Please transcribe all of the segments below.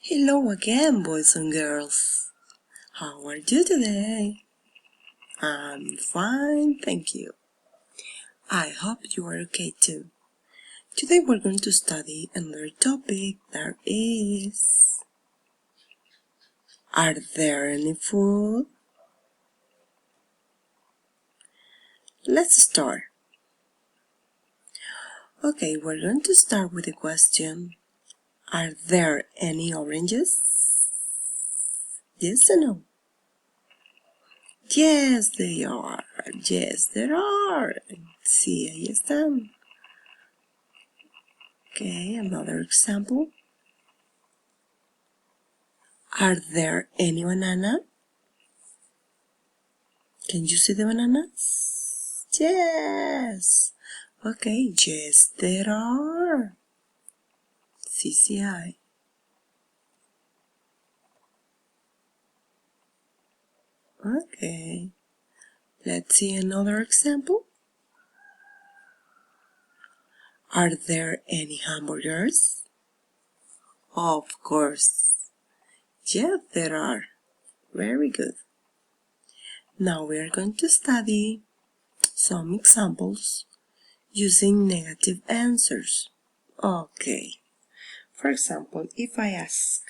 Hello again, boys and girls. How are you today? I'm fine, thank you. I hope you are okay too. Today we're going to study another topic that is... Are there any food? Let's start. Okay, we're going to start with the question. Are there any oranges? Yes or no? Yes, they are. Yes, there are. Sí, ahí están. Okay, another example. Are there any banana? Can you see the bananas? Yes. Okay, yes, there are. Sí, sí hay. Okay. Let's see another example. Are there any hamburgers? Of course. Yes, there are. Very good. Now we are going to study some examples using negative answers. Okay. For example, if I ask,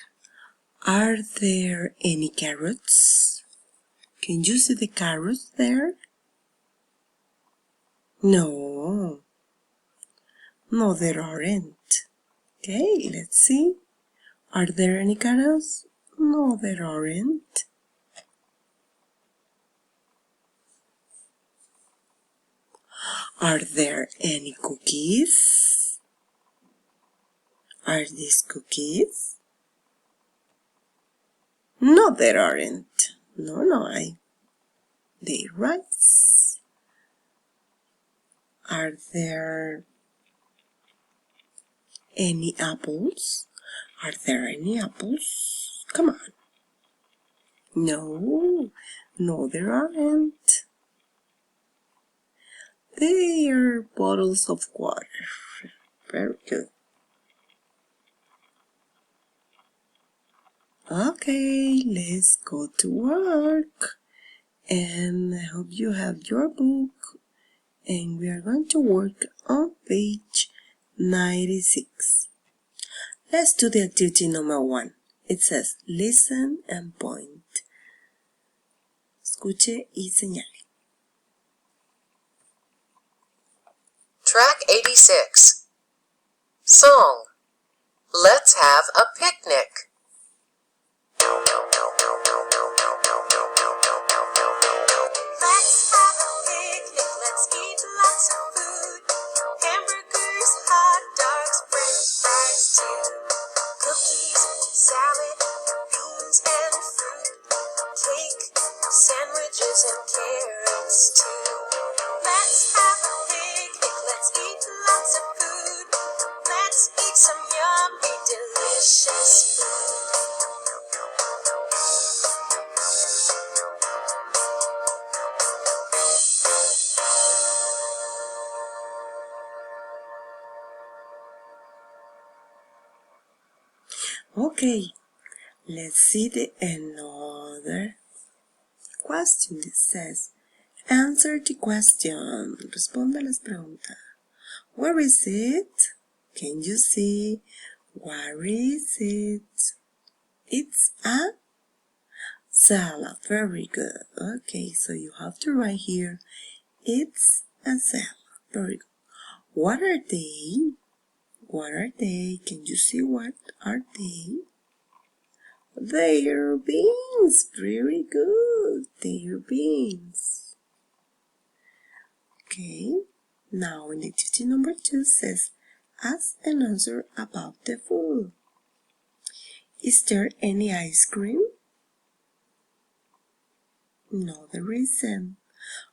are there any carrots? Can you see the carrots there? No. No, there aren't. Okay, let's see. Are there any carrots? No, there aren't. Are there any cookies? Are these cookies? No, there aren't. No, they're rice. Are there any apples? Are there any apples? Come on. No, there aren't. They are bottles of water. Very good. Okay, let's go to work. And I hope you have your book. And we are going to work on page 96. Let's do the activity number 1. It says, listen and point. Escuche y señale. Track 86. Song. Let's have a picnic. Let's have a picnic, let's eat lots of food. Hamburgers, hot dogs, french fries too. Cookies, salad, beans and fruit. Cake, sandwiches and carrots too. Let's have a picnic, let's eat lots of food. Let's eat some yummy, delicious food. Okay, let's see the another question. It says, answer the question. Responda las preguntas. Where is it? Can you see? Where is it? It's a salad. Very good. Okay, so you have to write here. It's a salad. Very good. What are they? What are they? Can you see what are they? They're beans. Very good. They're beans. Okay. Now in activity number 2 says, ask and answer about the food. Is there any ice cream? No, there isn't.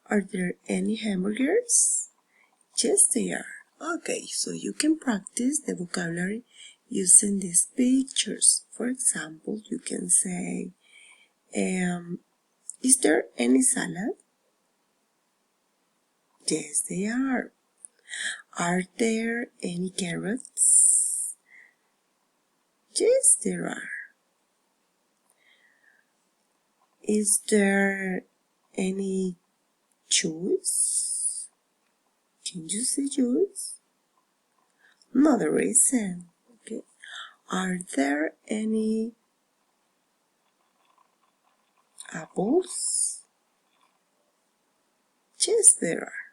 Are there any hamburgers? Yes, there are. Okay, so you can practice the vocabulary using these pictures. For example, you can say, is there any salad? Yes, they are. Are there any carrots? Yes, there are. Is there any choice? Can you see choice? No, there isn't. Okay. Are there any apples? Yes, there are.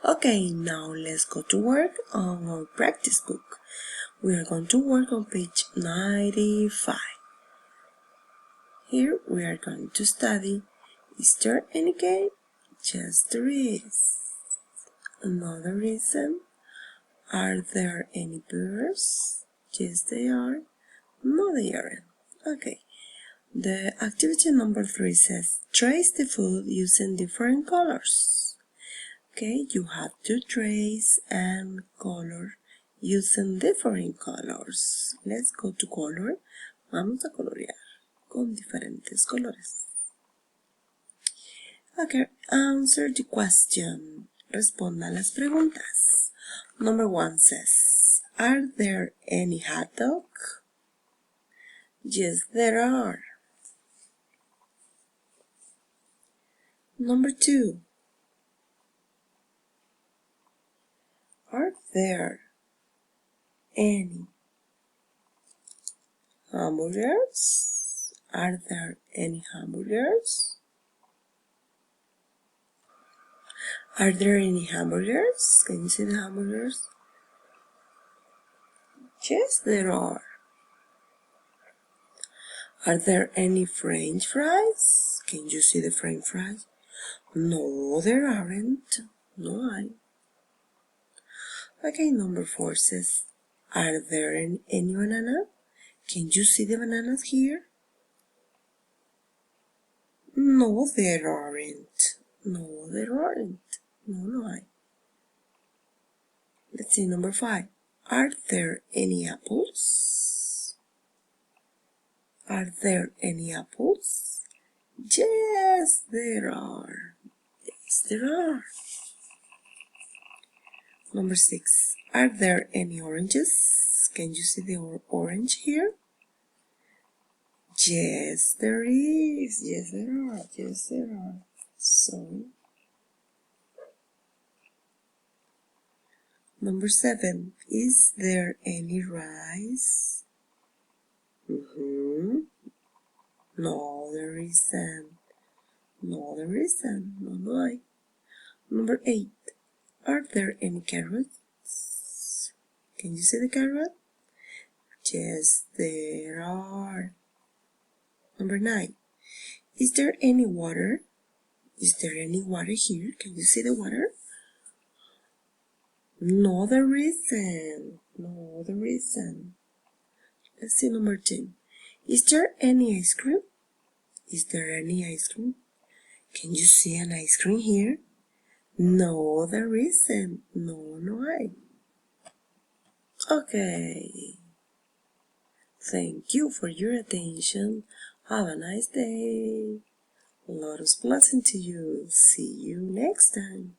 Okay, now let's go to work on our practice book. We are going to work on page 95. Here we are going to study, is there any game? Yes, there is. Another reason, are there any birds? Yes, they are. No, they aren't. Okay. The activity number 3 says, trace the food using different colors. Okay, you have to trace and color using different colors. Let's go to color. Vamos a colorear con diferentes colores. Okay, answer the question. Responda las preguntas. Number 1 says, are there any hot dog? Yes, there are. Number 2, are there any hamburgers? Are there any hamburgers? Are there any hamburgers? Can you see the hamburgers? Yes, there are. Are there any French fries? Can you see the French fries? No, there aren't. No, Okay, number 4 says, are there any banana? Can you see the bananas here? No, there aren't. No, there aren't. No. Let's see number 5. Are there any apples? Are there any apples? Yes, there are. Yes, there are. Number 6. Are there any oranges? Can you see the orange here? Yes, there is. Yes, there are. Yes, there are. So, number 7. Is there any rice? No, there isn't. No, there isn't. No. Number 8. Are there any carrots? Can you see the carrot? Yes, there are. Number 9. Is there any water? Is there any water here? Can you see the water? No, there isn't. No, there isn't. Let's see number 10. Is there any ice cream? Is there any ice cream? Can you see an ice cream here? No, there isn't. No hay. Okay. Thank you for your attention. Have a nice day. Lotus blessing to you. See you next time.